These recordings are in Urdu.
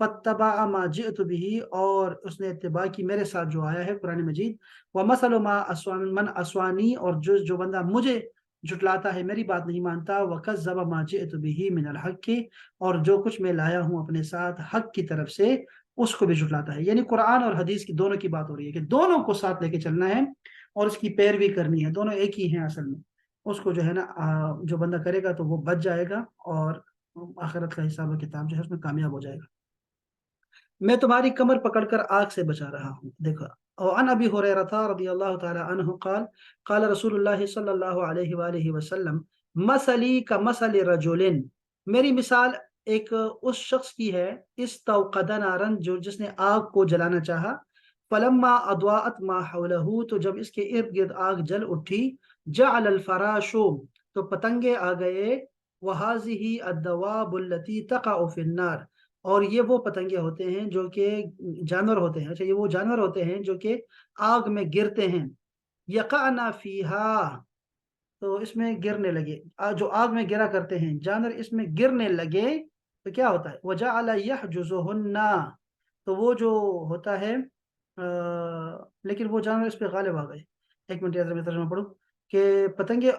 فَاتَّبَعَ مَا جِئْتُ بِهِ، اور اس نے اتباع کی میرے ساتھ جو آیا ہے قرآن مجید. وَمَثَلُ مَا مَنْ أَسْوَانِي، اور جو بندہ مجھے جھٹلاتا ہے، میری بات نہیں مانتا. وَكَذَّبَ مَا جِئْتُ بِهِ مِنَ الْحَقِّ، اور جو کچھ میں لایا ہوں اپنے ساتھ حق کی طرف سے اس کو بھی جھٹلاتا ہے. یعنی قرآن اور حدیث کی دونوں کی بات ہو رہی ہے کہ دونوں کو ساتھ لے کے چلنا ہے اور اس کی پیروی کرنی ہے. دونوں ایک ہی ہیں اصل میں. اس کو جو ہے نا جو بندہ کرے گا تو وہ بچ جائے گا اور آخرت کا حساب و کتاب جو ہے اس میں کامیاب ہو جائے گا. میں تمہاری کمر پکڑ کر آگ سے بچا رہا ہوں. دیکھا. وعن ابی ہریرہ رضی اللہ تعالی عنہ قال قال رسول اللہ صلی اللہ علیہ وآلہ وسلم مثلی کا مثل رجل، میری مثال ایک اس شخص کی ہے، استوقد نارن، جو جس نے آگ کو جلانا چاہا. فلما اضاءت ما حولہ، تو جب اس کے ارد گرد آگ جل اٹھی. جعل الفراش، تو پتنگے آ گئے. وهذه الدواب التي تقع في النار، اور یہ وہ پتنگے ہوتے ہیں جو کہ جانور ہوتے ہیں. اچھا، یہ وہ جانور ہوتے ہیں جو کہ آگ میں گرتے ہیں. یقعنا فیہا، تو اس میں گرنے لگے. جو آگ میں گرا کرتے ہیں جانور اس میں گرنے لگے تو کیا ہوتا ہے؟ وجعل یحجزہن، تو وہ جو ہوتا ہے لیکن وہ جانور اس پہ غالب آ گئے. ایک منٹ میں ترجمہ پڑھوں کہ پتنگے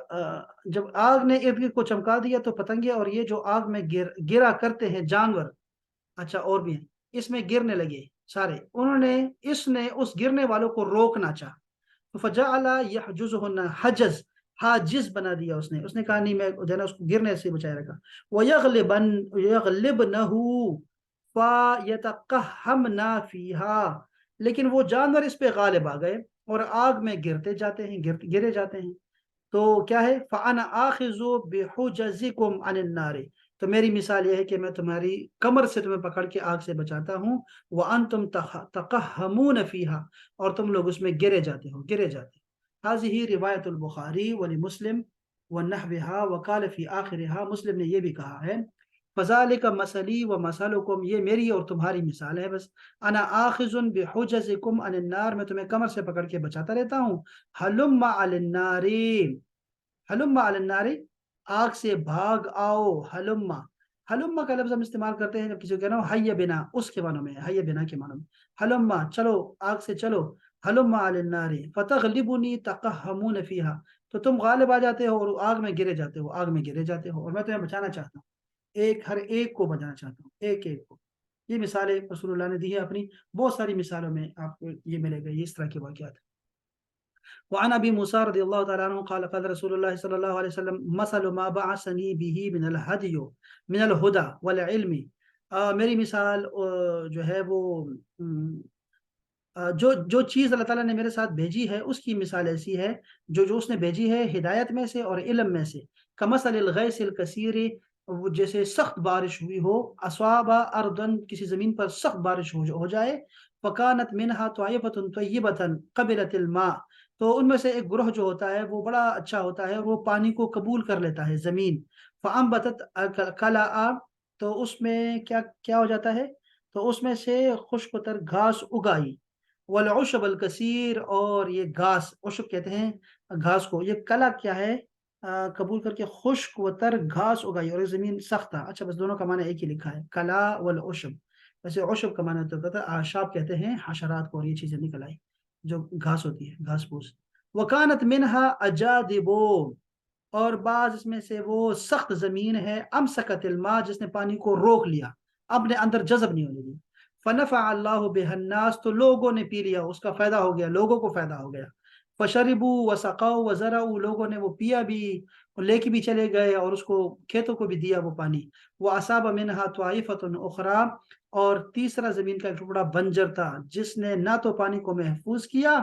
جب آگ نے ارد گرد کو چمکا دیا تو پتنگے اور یہ جو آگ میں گرا کرتے ہیں جانور، اچھا اور بھی ہیں، اس میں گرنے لگے سارے. اس نے اس گرنے والوں کو روکنا چاہا. فجعل یحجزهن، حجز، حاجز بنا دیا. اس نے کہا نہیں، میں جو ہے نا اس کو گرنے سے بچائے رکھا. یغلبنہ فیتقہمن فیہا، لیکن وہ جانور اس پہ غالب آ گئے اور آگ میں گرتے جاتے ہیں، گرے جاتے ہیں. تو کیا ہے؟ فَأَنَا آخِذُ بِحُجَزِكُمْ عَنِ النَّارِ، تو میری مثال یہ ہے کہ میں تمہاری کمر سے تمہیں پکڑ کے آگ سے بچاتا ہوں. وَأَنْتُمْ تَقَحَّمُونَ فِيهَا، اور تم لوگ اس میں گرے جاتے ہو. هذه روایت البخاری ولمسلم ونحوها، وقال فی آخرها، مسلم نے یہ بھی کہا ہے فَذَلِكَ مَثَلِي وَمَثَلُكُمْ، یہ میری اور تمہاری مثال ہے بس. انا آخذ بحجزکم عن النار، میں تمہیں کمر سے پکڑ کے بچاتا رہتا ہوں. ہلم علی النار، ہلم علی النار، آگ سے بھاگ آؤ. ہلم کا لفظ ہم استعمال کرتے ہیں جب کسی کو کہنا ہو حی بنا، اس کے معنوں میں، حی بنا کے معنوں میں. ہلم، چلو، آگ سے چلو. ہلم علی النار فتغلبنی تقہمون فیہا، تو تم غالب آ جاتے ہو اور آگ میں گرے جاتے ہو، آگ میں گرے جاتے ہو، اور میں تمہیں بچانا چاہتا ہوں. ہر ایک کو بچانا چاہتا ہوں، ایک ایک کو. یہ مثالیں رسول اللہ نے دی ہے اپنی. بہت ساری مثالوں میں آپ کو یہ ملے گا، یہ اس طرح کے واقعات. وعن ابی موسیٰ رضی اللہ تعالیٰ عنہ قال قال رسول اللہ صلی اللہ علیہ وسلم مثل ما بعثنی به من الہدی من الہدى والعلم، میری مثال جو ہے وہ جو چیز اللہ تعالیٰ نے میرے ساتھ بھیجی ہے اس کی مثال ایسی ہے جو اس نے بھیجی ہے ہدایت میں سے اور علم میں سے. کمثل الغیث الکثیر، جیسے سخت بارش ہوئی ہو. اصاب اردن، کسی زمین پر سخت بارش ہو جائے. فکانت منہا طائفۃ طیبۃ قبلت الماء، تو ان میں سے ایک گروہ جو ہوتا ہے وہ بڑا اچھا ہوتا ہے اور وہ پانی کو قبول کر لیتا ہے زمین. فانبتت کلاء، تو اس میں کیا ہو جاتا ہے؟ تو اس میں سے خشک تر گھاس اگائی. والعشب الکثیر، اور یہ گھاس، عشب کہتے ہیں گھاس کو. یہ کلا کیا ہے؟ قبول کر کے خشک و تر گھاس اگائی، اور یہ زمین سخت تھا. اچھا، بس دونوں کا معنی ایک ہی لکھا ہے، کلا والعشب. ویسے عشب کا معنی ہوتا ہے آشاب کہتے ہیں حشرات کو، اور یہ چیزیں نکل آئی جو گھاس ہوتی ہے، گھاس پوس. وکانت منہا اجادبو، اور بعض اس میں سے وہ سخت زمین ہے. امسکت الماء، جس نے پانی کو روک لیا، اپنے اندر جذب نہیں ہونے دی. فنفع اللہ بها الناس، تو لوگوں نے پی لیا، اس کا فائدہ ہو گیا، لوگوں کو فائدہ ہو گیا. فشربوا وسقوا وزرعوا، لوگوں نے وہ پیا بھی، لے کے بھی چلے گئے، اور اس کو کھیتوں کو بھی دیا وہ پانی. واصاب منها طائفۃ اخرى، اور تیسرا زمین کا ایک ٹکڑا بنجر تھا جس نے نہ تو پانی کو محفوظ کیا،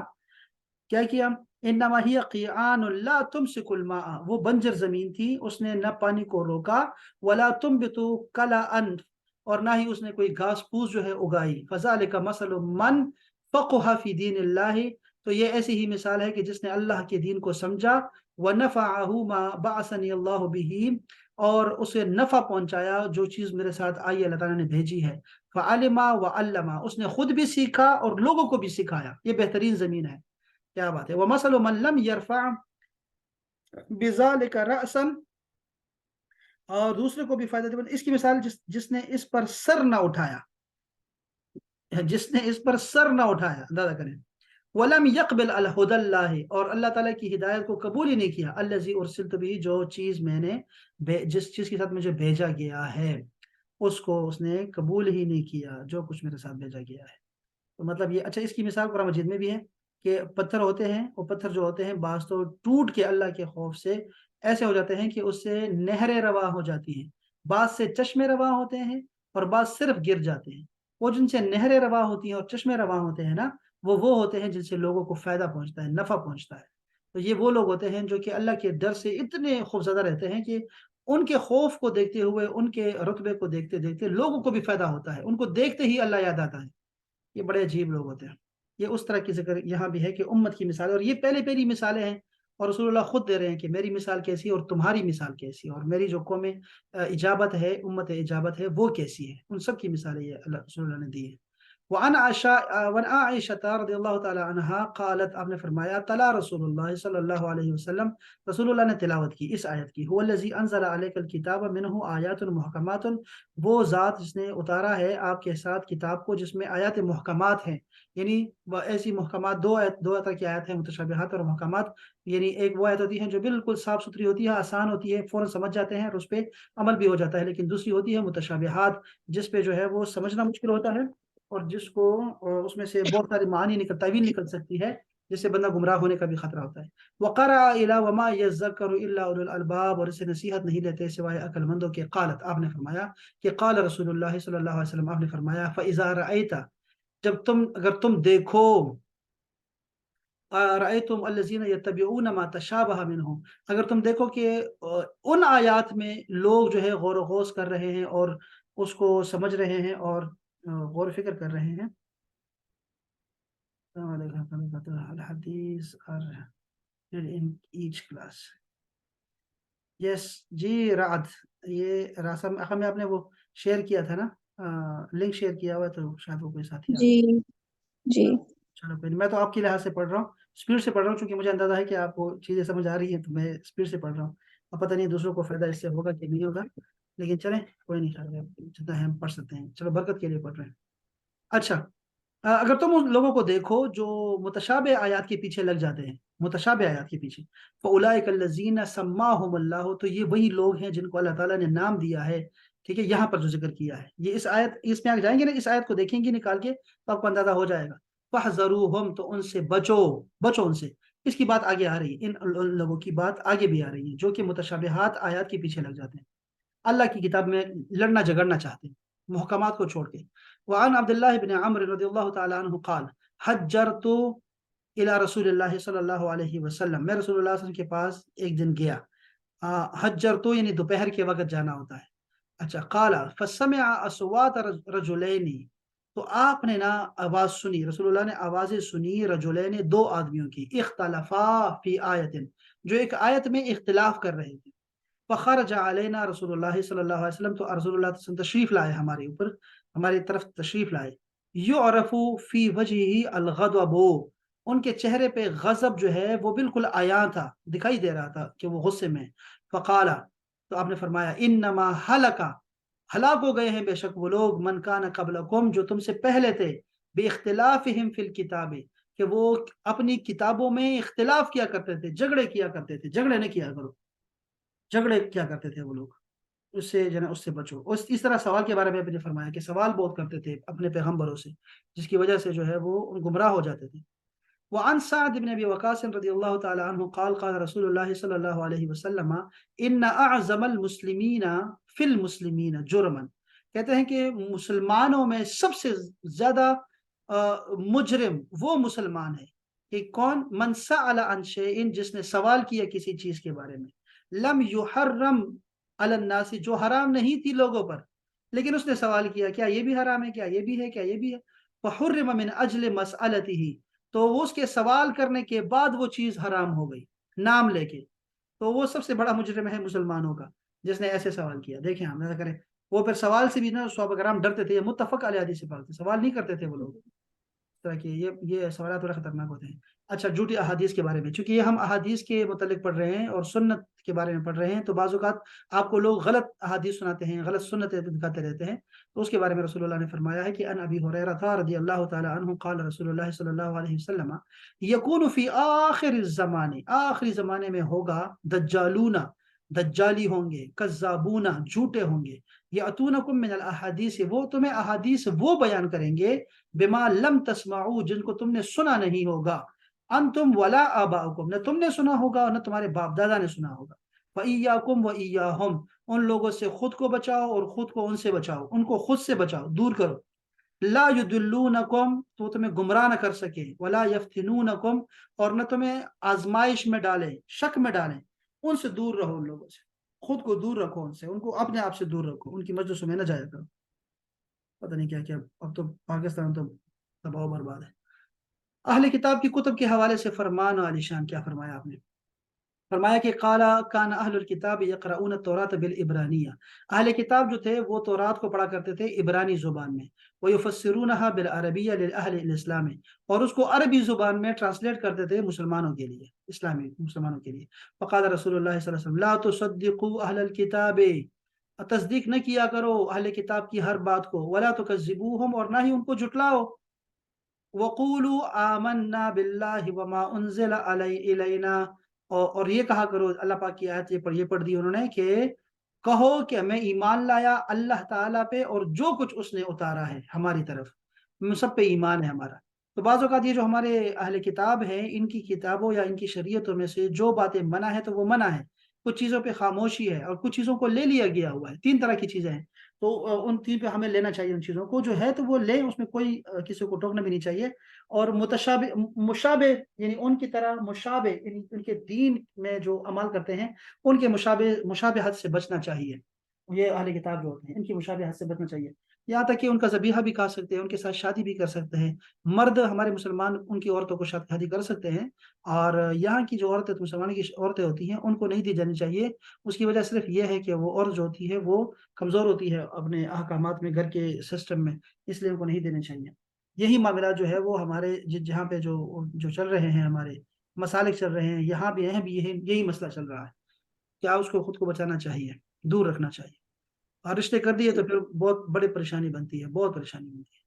کیا کیا؟ انما ہی قیعان لا تمسک الماء، وہ بنجر زمین تھی، اس نے نہ پانی کو روکا. ولا تنبت کلاء، اور نہ ہی اس نے کوئی گھاس پوس جو ہے اگائی. فذلک مثل من فقہ فی دین اللہ، تو یہ ایسی ہی مثال ہے کہ جس نے اللہ کے دین کو سمجھا. ونفعہ ما بعثنی اللہ بہ، اور اسے نفع پہنچایا جو چیز میرے ساتھ آئی اللہ تعالیٰ نے بھیجی ہے. فعلم وعلم، اس نے خود بھی سیکھا اور لوگوں کو بھی سکھایا. یہ بہترین زمین ہے. کیا بات ہے. ومثل من لم يرفع بذلك رأسا، اور دوسرے کو بھی فائدہ دے. اس کی مثال جس نے اس پر سر نہ اٹھایا، جس نے اس پر سر نہ اٹھایا، اندازہ کریں، ولم يقبل الہدى اللہ، اور اللہ تعالیٰ کی ہدایت کو قبول ہی نہیں کیا، الذی ارسلت به، جو چیز میں نے جس چیز کے ساتھ مجھے بھیجا گیا ہے اس کو اس نے قبول ہی نہیں کیا جو کچھ میرے ساتھ بھیجا گیا ہے۔ تو مطلب یہ، اچھا اس کی مثال قرآن مجید میں بھی ہے کہ پتھر ہوتے ہیں، وہ پتھر جو ہوتے ہیں بعض تو ٹوٹ کے اللہ کے خوف سے ایسے ہو جاتے ہیں کہ اس سے نہریں رواں ہو جاتی ہیں، بعض سے چشمے رواں ہوتے ہیں، اور بعض صرف گر جاتے ہیں۔ وہ جن سے نہریں رواں ہوتی ہیں اور چشمے رواں ہوتے ہیں نا، وہ ہوتے ہیں جن سے لوگوں کو فائدہ پہنچتا ہے، نفع پہنچتا ہے۔ تو یہ وہ لوگ ہوتے ہیں جو کہ اللہ کے ڈر سے اتنے خوفزدہ رہتے ہیں کہ ان کے خوف کو دیکھتے ہوئے، ان کے رتبے کو دیکھتے دیکھتے لوگوں کو بھی فائدہ ہوتا ہے، ان کو دیکھتے ہی اللہ یاد آتا ہے۔ یہ بڑے عجیب لوگ ہوتے ہیں۔ یہ اس طرح کی ذکر یہاں بھی ہے کہ امت کی مثال، اور یہ پہلی پہلی مثالیں ہیں، اور رسول اللہ خود دے رہے ہیں کہ میری مثال کیسی ہے اور تمہاری مثال کیسی ہے، اور میری جو قوم اجابت ہے، امت اجابت ہے، وہ کیسی ہے، ان سب کی مثالیں یہ اللہ رسول اللہ نے دی ہے۔ وعن عائشہ رضی اللہ تعالی عنہا قالت، آپ نے فرمایا، تلا رسول اللہ صلی اللہ علیہ وسلم، رسول اللہ نے تلاوت کی اس آیت کی، هو الذی انزل علیک الکتاب منہ آیات محکمات، وہ ذات جس نے اتارا ہے آپ کے ساتھ کتاب کو جس میں آیات محکمات ہیں، یعنی وہ ایسی محکمات، دو طرح کی آیات ہیں، متشابہات اور محکمات، یعنی ایک وہ آیت ہوتی ہے جو بالکل صاف ستھری ہوتی ہے، آسان ہوتی ہے، فوراً سمجھ جاتے ہیں اور اس پہ عمل بھی ہو جاتا ہے، لیکن دوسری ہوتی ہے متشابہات، جس پہ جو ہے وہ سمجھنا مشکل ہوتا ہے، اور جس کو اس میں سے بہت ساری معانی تعویل نکل سکتی ہے، جس سے بندہ گمراہ ہونے کا بھی خطرہ ہوتا ہے۔ وقرأ الى وما يذكر الا اولو الالباب، اور اسے نصیحت نہیں لیتے سوائے عقل مندوں کے۔ قالت، آپ نے فرمایا کہ قال رسول اللہ صلی اللہ علیہ وسلم، آپ نے فرمایا، فاذا رأيت، اگر تم دیکھو، رأيتم الذين يتبعون ما تشابه منه، اگر تم دیکھو کہ ان آیات میں لوگ جو ہے غور و خوض کر رہے ہیں اور اس کو سمجھ رہے ہیں اور غور و فکر کر رہے ہیں، الحدیث in each class۔ یس جی رعد، یہ راسم اخر میں آپ نے وہ شیئر کیا تھا نا، لنک شیئر کیا ہوا، تو شاید وہ کوئی ساتھی آپ۔ جی جی چلو کوئی نہیں، میں تو آپ کی لحاظ سے پڑھ رہا ہوں، اسپیڈ سے پڑھ رہا ہوں، چونکہ مجھے اندازہ ہے کہ آپ کو چیزیں سمجھ آ رہی ہیں، تو میں اسپیڈ سے پڑھ رہا ہوں۔ اب پتہ نہیں دوسروں کو فائدہ اس سے ہوگا کہ نہیں ہوگا، لیکن چلیں کوئی نہیں، خیال ہے جتنا ہے ہم پڑھ سکتے ہیں، چلو برکت کے لیے پڑھ رہے ہیں۔ اچھا، اگر تم ان لوگوں کو دیکھو جو متشابہ آیات کے پیچھے لگ جاتے ہیں، متشابہ آیات کے پیچھے، فَأُولَٰئِكَ الَّذِينَ سَمَّاهُمُ اللَّهُ، تو یہ وہی لوگ ہیں جن کو اللہ تعالیٰ نے نام دیا ہے، ٹھیک ہے، یہاں پر جو ذکر کیا ہے، یہ اس آیت، اس میں آ جائیں گے نا، اس آیت کو دیکھیں گے نکال کے تو آپ کو اندازہ ہو جائے گا۔ فَاحْذَرُوهُمْ، تو ان سے بچو ان سے، اس کی بات آگے آ رہی ہے، ان لوگوں کی بات آگے بھی آ رہی ہے جو کہ متشابہات آیات کے پیچھے لگ جاتے ہیں، اللہ کی کتاب میں لڑنا جھگڑنا چاہتے ہیں محکمات کو چھوڑ کے۔ وعن عبد اللہ بن عمرو رضی اللہ تعالی عنہ قال، حجرت الى رسول اللہ صلی اللہ علیہ وسلم، میں رسول اللہ صلی اللہ علیہ وسلم کے پاس ایک دن گیا، حجرت یعنی دوپہر کے وقت جانا ہوتا ہے۔ اچھا، قال فسمع اصوات رجلین، تو آپ نے نا آواز سنی، رسول اللہ نے آوازیں سنی، رجلین دو آدمیوں کی، اختلافا فی آیت، جو ایک آیت میں اختلاف کر رہے تھے۔ فخرج علینا رسول اللہ صلی اللہ علیہ وسلم، تو رسول اللہ صلی اللہ علیہ وسلم تشریف لائے ہمارے اوپر، ہماری طرف تشریف لائے۔ یعرف فی وجہہ الغضب، ان کے چہرے پہ غضب جو ہے وہ بالکل عیاں تھا، دکھائی دے رہا تھا کہ وہ غصے میں۔ فقال، تو آپ نے فرمایا، انما ہلک، ہلاک ہو گئے ہیں بے شک وہ لوگ، من کان قبلکم، جو تم سے پہلے تھے، باختلافہم فی الکتاب، کہ وہ اپنی کتابوں میں اختلاف کیا کرتے تھے، جھگڑے کیا کرتے تھے، جھگڑے نہیں کیا کرو، جھگڑے کیا کرتے تھے وہ لوگ، اس سے جو ہے اس سے بچو۔ اس طرح سوال کے بارے میں بھی نے فرمایا کہ سوال بہت کرتے تھے اپنے پیغمبروں سے، جس کی وجہ سے جو ہے وہ گمراہ ہو جاتے تھے۔ وعن سعد بن ابی وقاص رضی اللہ تعالی عنہ قال، قال رسول اللہ صلی اللہ علیہ وسلم، ان اعظم المسلمین فی المسلمین جرما، کہتے ہیں کہ مسلمانوں میں سب سے زیادہ مجرم وہ مسلمان ہے کہ کون، من سأل عن شیء، جس نے سوال کیا کسی چیز کے بارے میں، لم یحرم علی الناس، جو حرام نہیں تھی لوگوں پر، لیکن اس نے سوال کیا کیا یہ بھی حرام ہے، کیا یہ بھی ہے، کیا یہ بھی ہے، فحرم من اجل مسألته، تو وہ اس کے سوال کرنے کے بعد وہ چیز حرام ہو گئی نام لے کے، تو وہ سب سے بڑا مجرم ہے مسلمانوں کا جس نے ایسے سوال کیا۔ دیکھیں ہم نہ کریں، وہ پھر سوال سے بھی نا صحابہ کرام ڈرتے تھے، یہ متفق علیہ حدیث سے پاک تھے، سوال نہیں کرتے تھے وہ لوگ، اس طرح کے یہ سوالات بڑے خطرناک ہوتے ہیں۔ اچھا، جھوٹی احادیث کے بارے میں، چونکہ یہ ہم احادیث کے متعلق پڑھ رہے ہیں اور سنت کے بارے میں پڑھ رہے ہیں تو بعض اوقات آپ کو لوگ غلط احادیث سناتے ہیں، غلط سنتیں دکھاتے رہتے ہیں، تو اس کے بارے میں رسول اللہ نے فرمایا ہے کہ ان ابی ہریرہ رضی اللہ تعالی عنہ قال رسول اللہ صلی اللہ علیہ وسلم یکون فی آخر الزمان، آخری زمانے میں ہوگا دجالون، دجالی ہوں گے، کذابون، جھوٹے ہوں گے، یاتونکم من الاحادیث، وہ تمہیں احادیث وہ بیان کریں گے، بما لم تسمعوا، جن کو تم نے سنا نہیں ہوگا، انتم ولا آباؤکم، نہ تم نے سنا ہوگا اور نہ تمہارے باپ دادا نے سنا ہوگا، فإیاکم وإیاہم، ان لوگوں سے خود کو بچاؤ اور خود کو ان سے بچاؤ، ان کو خود سے بچاؤ، دور کرو، لا یدلونکم، تو وہ تمہیں گمراہ نہ کر سکے، ولا یفتنونکم، اور نہ تمہیں آزمائش میں ڈالیں، شک میں ڈالیں، ان سے دور رہو، ان لوگوں سے خود کو دور رکھو، ان سے، ان کو اپنے آپ سے دور رکھو، ان کی مجلسوں میں نہ جایا کرو۔ پتہ نہیں کیا کیا، اب تو پاکستان تو تباہ و برباد ہے۔ اہل کتاب کی کتب کے حوالے سے فرمان و علی شان کیا فرمایا آپ نے؟ فرمایا کہ قال کان اہل الکتاب یقرؤون التوراۃ بالعبرانیہ، اہل کتاب جو تھے وہ تورات کو پڑھا کرتے تھے عبرانی زبان میں، ویفسرونها بالعربیہ للاہل الاسلام، اور اس کو عربی زبان میں ٹرانسلیٹ کرتے تھے مسلمانوں کے لیے، اسلامی مسلمانوں کے لیے۔ فقال رسول اللہ صلی اللہ علیہ وسلم لا تصدقوا اہل الکتاب، تصدیق نہ کیا کرو اہل کتاب کی ہر بات کو، ولا تکذبوہم، اور نہ ہی ان کو جھٹلاؤ، وقولوا آمنا باللہ وما انزل الینا، اور یہ کہا کرو، اللہ پاک کی آیت یہ پڑھ دی انہوں نے کہ کہو کہ میں ایمان لایا اللہ تعالیٰ پہ اور جو کچھ اس نے اتارا ہے ہماری طرف، سب پہ ایمان ہے ہمارا۔ تو بعض اوقات یہ جو ہمارے اہل کتاب ہیں، ان کی کتابوں یا ان کی شریعتوں میں سے جو باتیں منع ہے تو وہ منع ہے، کچھ چیزوں پہ خاموشی ہے، اور کچھ چیزوں کو لے لیا گیا ہوا ہے، تین طرح کی چیزیں ہیں، تو ان تین پہ ہمیں لینا چاہیے، ان چیزوں کو جو ہے تو وہ لیں، اس میں کوئی کسی کو ٹوکنا بھی نہیں چاہیے، اور متشابہ مشابہ یعنی ان کی طرح مشابہ یعنی ان کے دین میں جو عمل کرتے ہیں ان کے مشابہت سے بچنا چاہیے، یہ اہل کتاب جو ہوتے ہیں ان کی مشابہت سے بچنا چاہیے، یہاں تک کہ ان کا ذبیحہ بھی کھا سکتے ہیں، ان کے ساتھ شادی بھی کر سکتے ہیں، مرد ہمارے مسلمان ان کی عورتوں کو شادی کر سکتے ہیں، اور یہاں کی جو عورتیں مسلمان کی عورتیں ہوتی ہیں ان کو نہیں دی جانی چاہیے، اس کی وجہ صرف یہ ہے کہ وہ عورت جو ہوتی ہے وہ کمزور ہوتی ہے اپنے احکامات میں، گھر کے سسٹم میں، اس لیے ان کو نہیں دینے چاہیے۔ یہی معاملہ جو ہے وہ ہمارے جہاں پہ جو چل رہے ہیں، ہمارے مسالک چل رہے ہیں، یہاں بھی بھی یہی مسئلہ چل رہا ہے، کیا اس کو خود کو بچانا چاہیے، دور رکھنا چاہیے، اور رشتے کر دیے تو پھر بہت بڑی پریشانی بنتی ہے، بہت پریشانی بنتی ہے،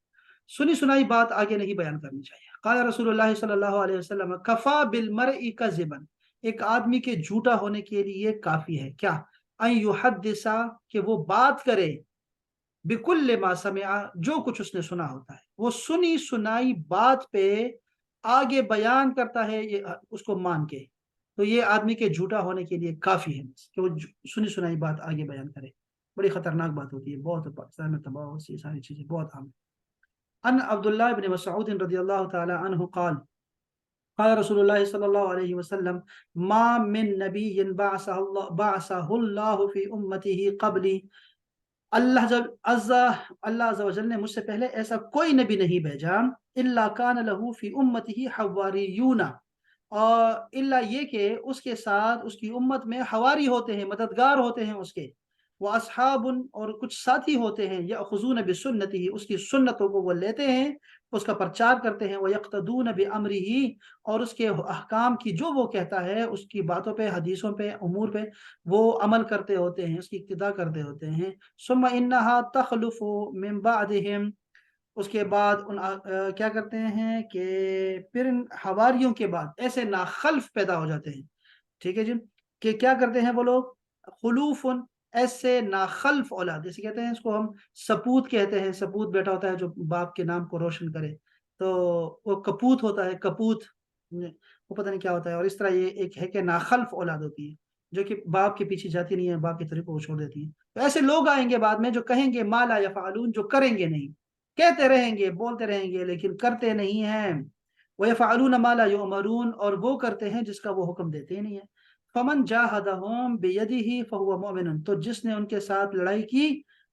سنی سنائی بات آگے نہیں بیان کرنی چاہیے۔ قال رسول اللہ صلی اللہ علیہ وسلم کفا بالمرء کذبا، ایک آدمی کے جھوٹا ہونے کے لیے کافی ہے کیا، ان یحدث، کہ وہ بات کرے، بکل ما سمع، جو کچھ اس نے سنا ہوتا ہے، وہ سنی سنائی بات پہ آگے بیان کرتا ہے، یہ اس کو مان کے، تو یہ آدمی کے جھوٹا ہونے کے لیے کافی ہے کہ وہ سنی سنائی بات آگے بیان کرے، بڑی خطرناک بات ہوتی ہے، بہت پاکستان میں تباہ ہوتی ہے، ساری چیزیں بہت عام ہیں۔ ان عبداللہ بن مسعود رضی اللہ تعالی عنہ قال قال رسول اللہ صلی اللہ علیہ وسلم ما من نبی بعثہ اللہ فی امتہ قبلی، اللہ عز و جل نے مجھ سے پہلے ایسا کوئی نبی نہیں بھیجا، الا کان لہ فی امتہ حواریون، اور الا یہ کہ اس کے ساتھ اس کی امت میں حواری ہوتے ہیں، مددگار ہوتے ہیں اس کے، وہ اصحاب، اور کچھ ساتھی ہوتے ہیں، یاخذون بسنتہ، اس کی سنتوں کو وہ لیتے ہیں، اس کا پرچار کرتے ہیں، ویقتدون بامرہ، اور اس کے احکام کی جو وہ کہتا ہے، اس کی باتوں پہ، حدیثوں پہ، امور پہ وہ عمل کرتے ہوتے ہیں، اس کی اقتداء کرتے ہوتے ہیں۔ ثم انہا تخلف من بعدہم، اس کے بعد کیا کرتے ہیں کہ پھر ان حواریوں کے بعد ایسے ناخلف پیدا ہو جاتے ہیں، ٹھیک ہے جی، کہ کیا کرتے ہیں وہ لوگ، خلوف، ایسے ناخلف اولاد، جیسے کہتے ہیں اس کو ہم سپوت کہتے ہیں، سپوت بیٹا ہوتا ہے جو باپ کے نام کو روشن کرے، تو وہ کپوت ہوتا ہے، کپوت وہ پتہ نہیں کیا ہوتا ہے، اور اس طرح یہ ایک ہے کہ ناخلف اولاد ہوتی ہے جو کہ باپ کے پیچھے جاتی نہیں ہے، باپ کے طریقوں کو چھوڑ دیتی ہے، تو ایسے لوگ آئیں گے بعد میں جو کہیں گے ما لا یفعلون، جو کریں گے نہیں، کہتے رہیں گے، بولتے رہیں گے لیکن کرتے نہیں ہیں، وَيَفْعَلُونَ مَا لَا يُؤْمَرُونَ، اور وہ کرتے ہیں جس کا وہ حکم دیتے ہی نہیں ہے۔ فَمَنْ جَاهَدَهُمْ بِيَدِهِ فَهُوَ مُؤْمِنٌ، تو جس نے ان کے ساتھ لڑائی کی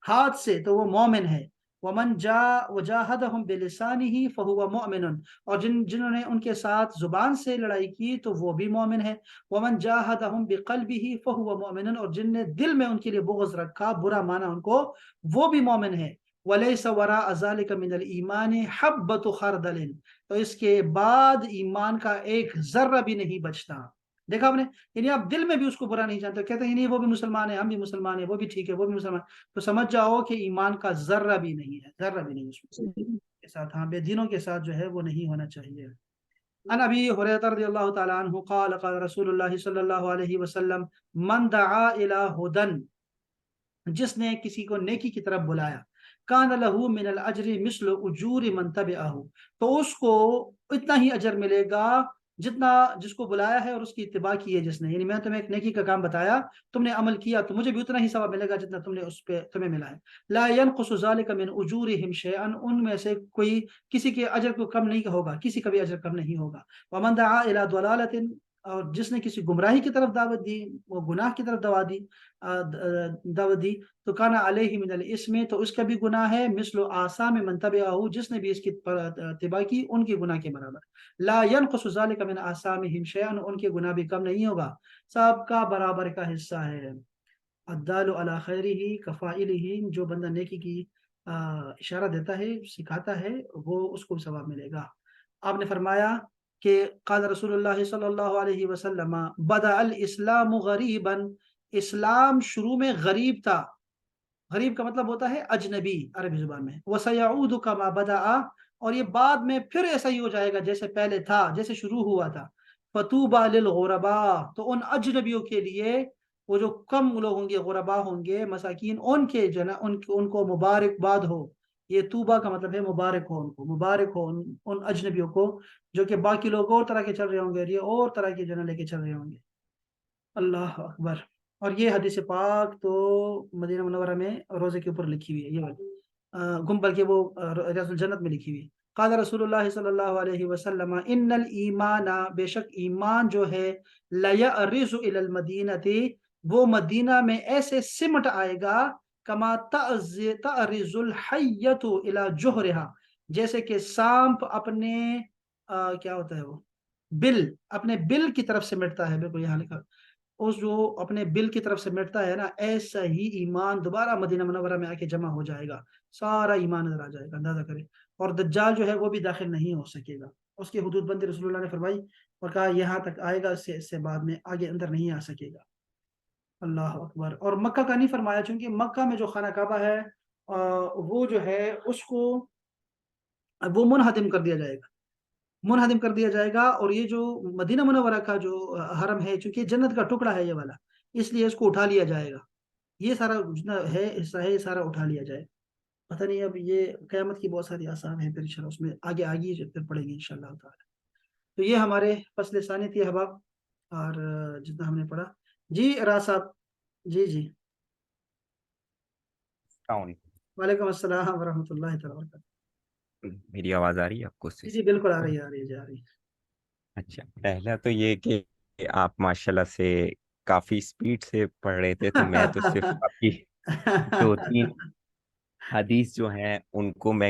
ہاتھ سے تو وہ مومن ہے، وَمَنْ وَجَاهَدَهُمْ بِلِسَانِهِ فَهُوَ مُؤْمِنٌ، اور جنہوں نے ان کے ساتھ زبان سے لڑائی کی تو وہ بھی مومن ہے، وَمَنْ جَاهَدَهُمْ بِقَلْبِهِ فَهُوَ مُؤْمِنٌ، اور جن نے دل میں ان کے لیے بغض رکھا، برا مانا ان کو، وہ بھی مومن ہے۔ وَلَيْسَ وَرَاءَ ذَلِكَ مِنَ الْإِيمَانِ حَبَّةُ خَرْدَلٍ، تو اس کے بعد ایمان کا ایک ذرہ بھی نہیں بچتا، دیکھا آپ نے، یعنی آپ دل میں بھی اس کو برا نہیں جانتے، کہتے ہیں نہیں وہ بھی مسلمان ہے، ہم بھی مسلمان ہیں، وہ بھی ٹھیک ہے، وہ بھی مسلمان، تو سمجھ جاؤ کہ ایمان کا ذرہ بھی نہیں ہے، ذرہ بھی نہیں اس کے ساتھ، ہاں بے دینوں کے ساتھ جو ہے وہ نہیں ہونا چاہیے۔ عن ابی ہریرہ رضی اللہ تعالی عنہ قال قال رسول اللہ صلی اللہ علیہ وسلم من دعا الی ہدن، جس نے کسی کو نیکی کی طرف بلایا، کان لہ من الاجر مثل اجور من تبعہ، تو اس کو اتنا ہی اجر ملے گا جتنا جس کو بلایا ہے اور اس کی اتباع کی ہے جس نے، یعنی میں نے تمہیں ایک نیکی کا کام بتایا، تم نے عمل کیا، تو مجھے بھی اتنا ہی ثواب ملے گا جتنا تم نے اس پہ تمہیں ملا ہے۔ لا ينقص ذلك من اجورهم شيئا، ان میں سے کوئی کسی کے اجر کو کم نہیں ہوگا، کسی کا بھی اجر کم نہیں ہوگا۔ ومن دعا الى ضلالة، اور جس نے کسی گمراہی کی طرف دعوت دی، وہ گناہ کی طرف دعوت دی، تو کانا علیہ من الاسم، تو اس کا بھی گناہ ہے، مثل آثام من تبعہ، جس نے بھی اس کی اتباع کی ان کے گناہ کے برابر۔ لا ينقص ذلك من آثامهم شيئا، ان کے گناہ بھی کم نہیں ہوگا، سب کا برابر کا حصہ ہے۔ الدال علی خیرہ کفاعلہ، جو بندہ نیکی کی اشارہ دیتا ہے، سکھاتا ہے، وہ اس کو ثواب ملے گا۔ آپ نے فرمایا کہ قال رسول اللہ صلی اللہ علیہ وسلم بدأ الاسلام غریبا، اسلام شروع میں غریب تھا، غریب کا مطلب ہوتا ہے اجنبی عربی زبان میں، وَسَيَعُودُ كَمَا بَدَأَ، اور یہ بعد میں پھر ایسا ہی ہو جائے گا جیسے پہلے تھا، جیسے شروع ہوا تھا۔ فَطُوبَى لِلْغُرَبَاء، تو ان اجنبیوں کے لیے، وہ جو کم لوگ ہوں گے، غربا ہوں گے، مساکین، ان کے ان کو مبارکباد ہو۔ یہ توبہ کا مطلب ہے مبارک ہو، ان کو مبارک ہو، ان اجنبیوں کو جو کہ باقی لوگ اور طرح کے چل رہے ہوں گے، یہ اور طرح کی جنہ لے کے چل رہے ہوں گے۔ اللہ اکبر۔ اور یہ حدیث پاک تو مدینہ منورہ میں روزے کے اوپر لکھی ہوئی ہے، یہ والی گنبل کے وہ ریاض الجنت میں لکھی ہوئی ہے۔ قال رسول اللہ صلی اللہ علیہ وسلم ان الایمان، بے شک ایمان جو ہے، لیرز الی المدینہ، وہ مدینہ میں ایسے سمٹ آئے گا، کما تعرز الحیۃ الی جوہرہا، جیسے کہ سانپ اپنے کیا ہوتا ہے وہ بل، اپنے بل کی طرف سمٹتا ہے، بالکل یہاں لکھا، اس جو اپنے بل کی طرف سے مٹتا ہے نا، ایسا ہی ایمان دوبارہ مدینہ منورہ میں آ کے جمع ہو جائے گا، سارا ایمان نظر آ جائے گا، اندازہ کریں۔ اور دجال جو ہے وہ بھی داخل نہیں ہو سکے گا، اس کی حدود بندی رسول اللہ نے فرمائی اور کہا یہاں تک آئے گا، اس سے بعد میں آگے اندر نہیں آ سکے گا۔ اللہ اکبر۔ اور مکہ کا نہیں فرمایا، چونکہ مکہ میں جو خانہ کعبہ ہے وہ جو ہے اس کو وہ منہدم کر دیا جائے گا، منہدم کر دیا جائے گا، اور یہ جو مدینہ منورہ کا جو حرم ہے، چونکہ جنت کا ٹکڑا ہے یہ والا، اس لیے اس کو اٹھا لیا جائے گا، یہ سارا جتنا ہے حصہ ہے، یہ سارا اٹھا لیا جائے گا۔ پتہ نہیں اب یہ قیامت کی بہت ساری آثار ہیں، پھر انشاءاللہ اس میں آگے آگے پھر پڑھیں گے انشاءاللہ تعالی۔ تو یہ ہمارے فصل ثانی تھی احباب، اور جتنا ہم نے پڑھا، جی راز صاحب، جی جی، السلام علیکم۔ وعلیکم السلام ورحمۃ اللہ تعالی وبرکاتہ۔ میری آواز آ رہی ہے آپ کو جی صحیح؟ جی بالکل آ رہی ہے، آ رہی ہے جی، آ رہی ہے۔ اچھا، پہلا تو یہ کہ آپ ماشاءاللہ سے کافی سپیڈ سے پڑھ رہے تھے، تو میں تو صرف آپ کی 2-3 حدیث جو ہیں ان کو میں